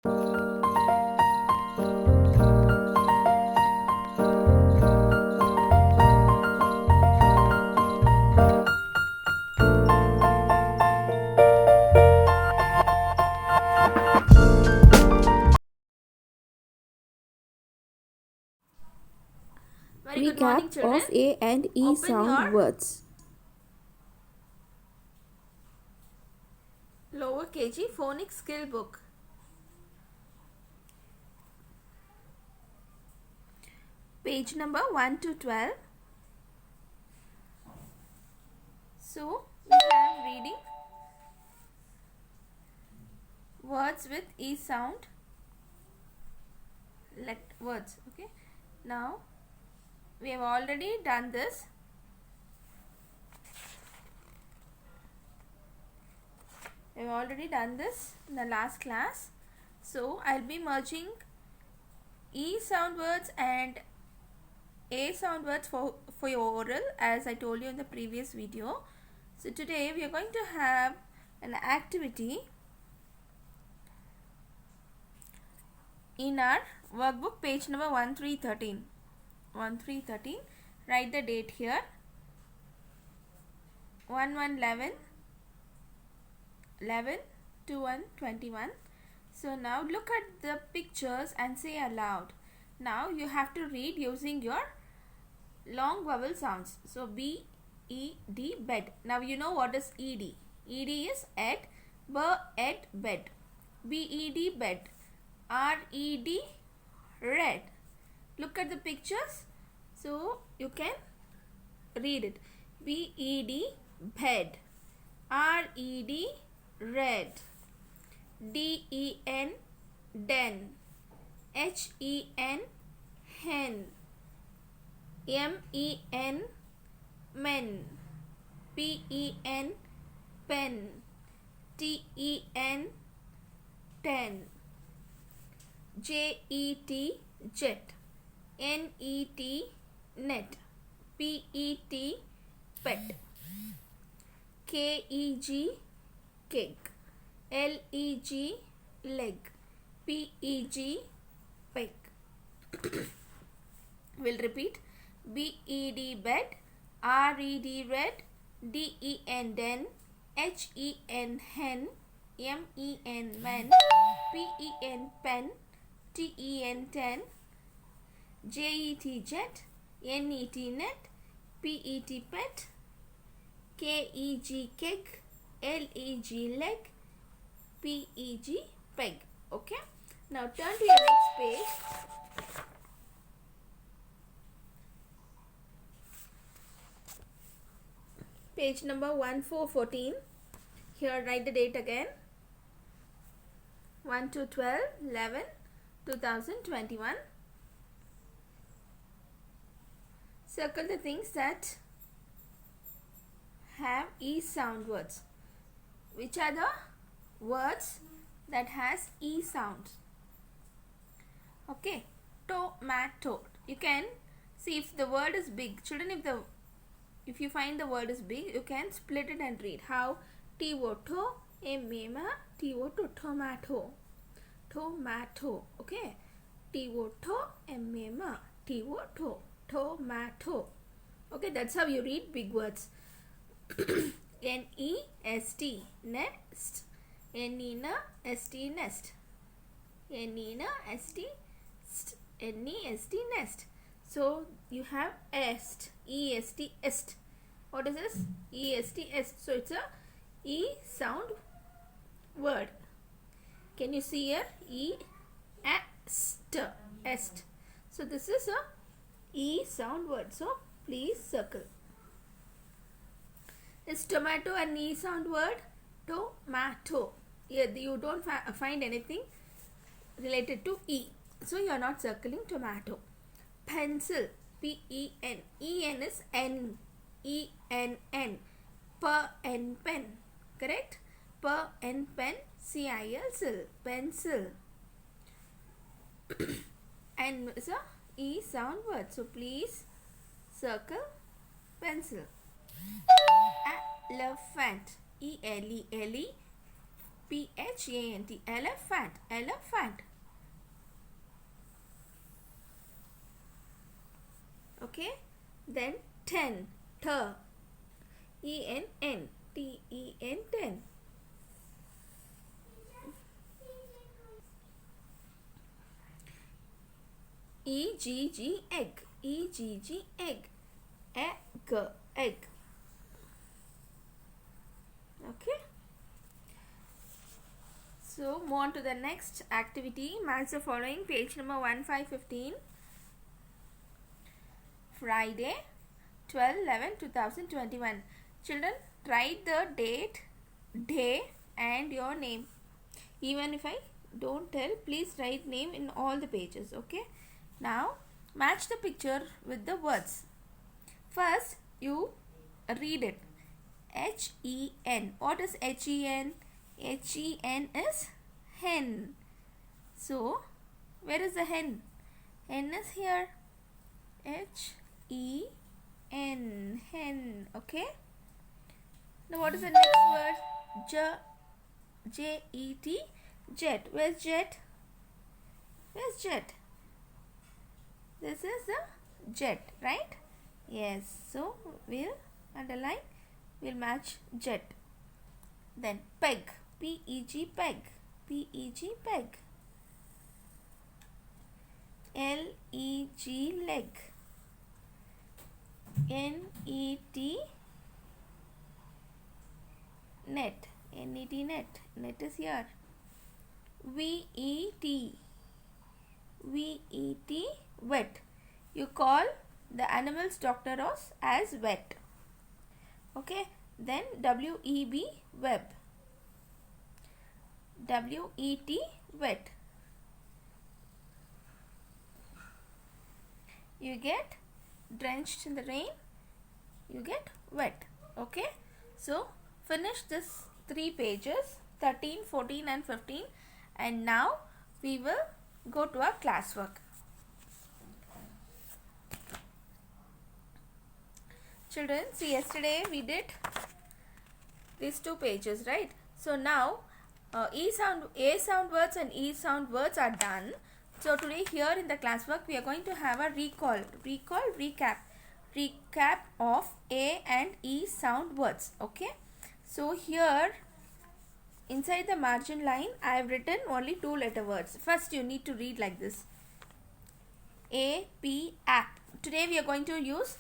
Very good morning, Recap children. of A and E Open sound your words. lower KG phonics skill book. Page number 1 to 12. So, we have reading words with E sound. Words. Okay. Now, we have already done this. We have already done this in the last class. So, I'll be merging E sound words and A sound words for your oral, as I told you in the previous video. So today we are going to have an activity in our workbook, page number 1313. 1313. Write the date here. 1111 11 21 21. So now look at the pictures and say aloud. Now you have to read using your long vowel sounds. So B, E, D, bed. Now you know what is E, D. E, D is ed, B, ed, bed. B, E, D, bed. R, E, D, red. Look at the pictures. So you can read it. B, E, D, bed. R, E, D, red. D, E, N, den. H, E, N, hen. M, E, N, men. P, E, N, pen. T, E, N, ten. J, E, T, jet. N, E, T, net. P, E, T, pet. K, E, G, cake. L, E, G, leg. P, E, G, peg. We'll repeat. B, E, D, bed. R, E, D, red. D, E, N, den. H, E, N, hen. M, E, N, men. P, E, N, pen. T, E, N, ten. J, E, T, jet. N, E, T, net. P, E, T, pet. K, E, G, cake. L, E, G, leg. P, E, G, peg. Okay. Now turn to your next page. Page number 1414. Here write the date again. 1 to 12 11 2021. Circle the things that have E sound words. Which are the words that has E sound? Okay. Tomato. You can see if the word is big. Children, if you find the word is big, you can split it and read. How? T-O-T-O, M-A-M-A, T-O-T-O, tomato. Tomato. Okay. T-O-T-O, M-A-M-A, T-O-T-O, tomato. Okay, that's how you read big words. N-E-S-T, nest. N-E-N-S-T, nest. N-E-N-S-T, N-E-S-T, nest. So you have est, E-S-T, est. What is this? E-S-T, est. So it's a E sound word. Can you see here? E-est, est. So this is a E sound word. So please circle. Is tomato an E sound word? Tomato. Here you don't find anything related to E. So you are not circling tomato. Pencil. P-E-N. E-N is N. E-N-N. Pen, pen. Correct? Pen, pen. C-I-L, pencil. N is a E sound word. So please circle pencil. Elephant. E-L-E-L-E. P-H-A-N-T, elephant, elephant. Okay, then ten, E-N-N, T-E-N, ten. E-G-G, egg, E-G-G, egg, egg, egg. Okay. So move on to the next activity. Match the following. Page number 1515. Friday, 12/11/2021. Children, write the date, day and your name. Even if I don't tell, please write name in all the pages. Okay. Now match the picture with the words. First you read it. H-E-N. What is H-E-N? H-E-N is hen. So where is the hen? Hen is here. H-E-N, hen. Okay. Now what is the next word? J-E-T, jet. Where's jet? Where's jet? This is the jet, right? Yes. So we'll underline. We'll match jet. Then peg, P-E-G, peg, P-E-G, peg. L-E-G, leg. N-E-T, net, N-E-T, net. Net is here. V-E-T, V-E-T, wet. You call the animal's doctor as vet. Okay. Then W-E-B, web. W-E-T, wet. You get drenched in the rain. You get wet. Okay. So finish this 3 pages, 13, 14 and 15. And now we will go to our classwork. Children, see, yesterday we did these 2 pages, right? So now A sound words and E sound words are done. So today here in the classwork we are going to have a recap of A and E sound words. Okay. So here inside the margin line I have written only 2 letter words. First you need to read like this. A, P, app. Today we are going to use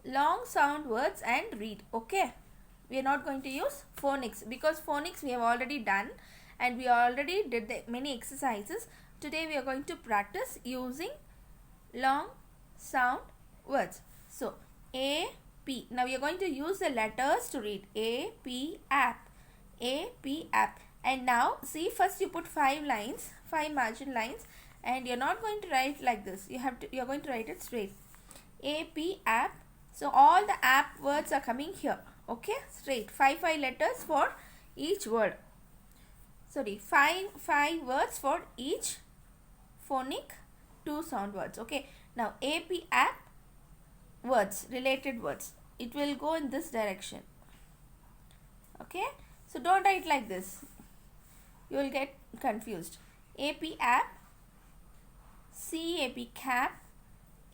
long sound words and read. Okay. We are not going to use phonics because phonics we have already done and we already did the many exercises. Today we are going to practice using long sound words. So A, P. Now we are going to use the letters to read. A, P, app. A, P, app. And now see, first you put 5 lines, 5 margin lines, and you're not going to write like this. You're going to write it straight. A, P, app. So all the app words are coming here. Okay, straight. 5 letters for each word. Sorry, 5 words for each phonic 2 sound words. Okay. Now AP app words, related words. It will go in this direction. Okay. So don't write like this. You will get confused. AP app, CAP cap,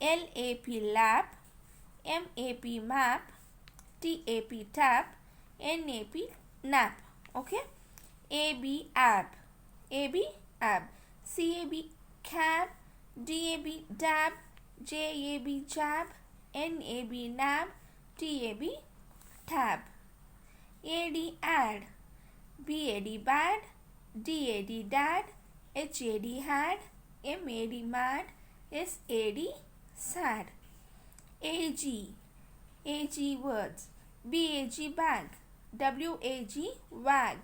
LAP lap, MAP map, TAP tap, NAP nap. Okay. AB app, AB app, CAB cab, DAB dab, JAB jab, NAB nab, TAB tab. AD add, BAD bad, DAD dad, HAD had, MAD mad, SAD sad. AG words, BAG bag, WAG wag,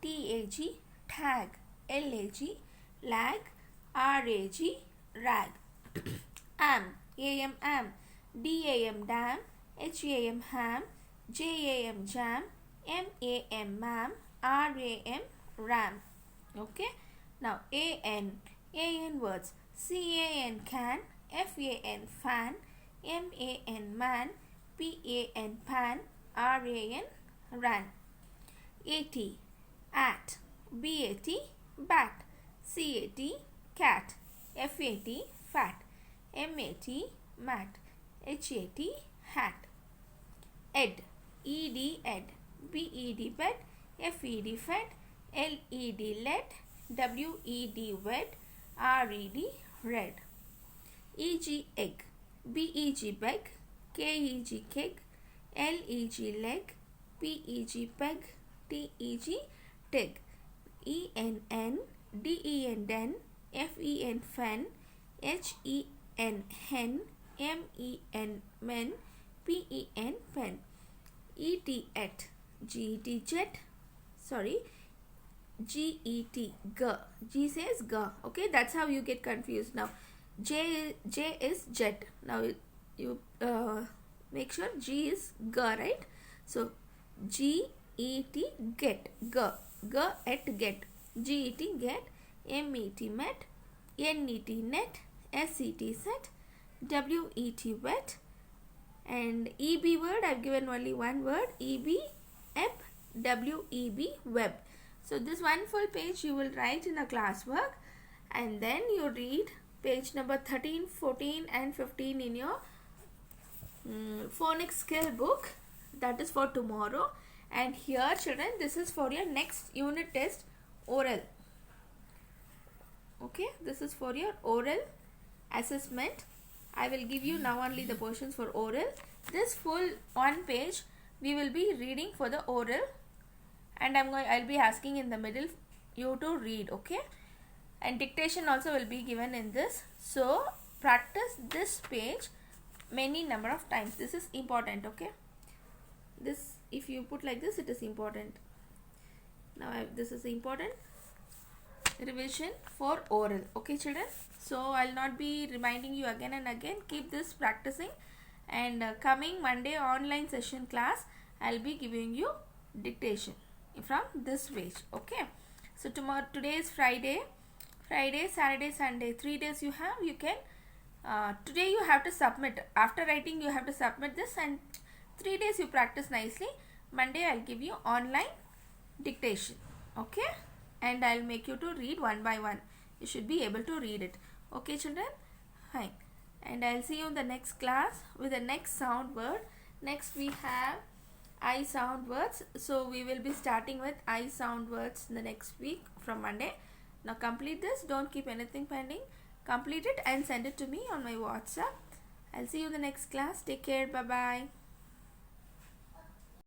TAG tag, LAG lag, RAG rag. AM, DAM dam, HAM ham, JAM jam, MAM mam, RAM ram. Okay. Now AN words, CAN can, FAN fan, MAN man, PAN pan, RAN ran. AT at, BAT, bat. CAT, cat. FAT, fat. MAT, mat. HAT, hat. Ed, ED, ed. BED, bed. FED, fed. LED, led. WED, wed. RED, red. EG, egg. BEG, beg. KEG, keg. LEG, leg. PEG, peg. TEG, tig. ENN, DEN, den. FEN, fen. HEN, hen. MEN, men. PEN, pen. ET, et. GET, jet. Sorry, GET, g. G says g. Okay, that's how you get confused. Now J is jet. Now you make sure G is g, right? So GET, get. G, et, get. GET, get. MET, met. NET, net. SET, set. WET, wet. And EB word, I've given only one word. EB, ep. WEB, web. So this one full page you will write in a classwork, and then you read page number 13, 14 and 15 in your phonics skill book. That is for tomorrow. And here children, this is for your next unit test, oral. Okay, this is for your oral assessment. I will give you now only the portions for oral. This full one page we will be reading for the oral, and I'll be asking in the middle you to read. Okay, and dictation also will be given in this. So practice this page many number of times. This is important. Okay, this, if you put like this, it is important. Now this is important revision for oral. Okay children, so I'll not be reminding you again and again. Keep this practicing, and coming Monday online session class I'll be giving you dictation from this page. Okay, so today is Friday, Saturday, Sunday, 3 days you have. You can today you have to submit. After writing you have to submit this, and 3 days you practice nicely. Monday I'll give you online dictation. Okay, and I'll make you to read one by one. You should be able to read it. Okay children, fine. And I'll see you in the next class with the next sound word. Next we have I sound words. So we will be starting with I sound words in the next week from Monday. Now complete this. Don't keep anything pending. Complete it and send it to me on my WhatsApp. I'll see you in the next class. Take care. Bye bye.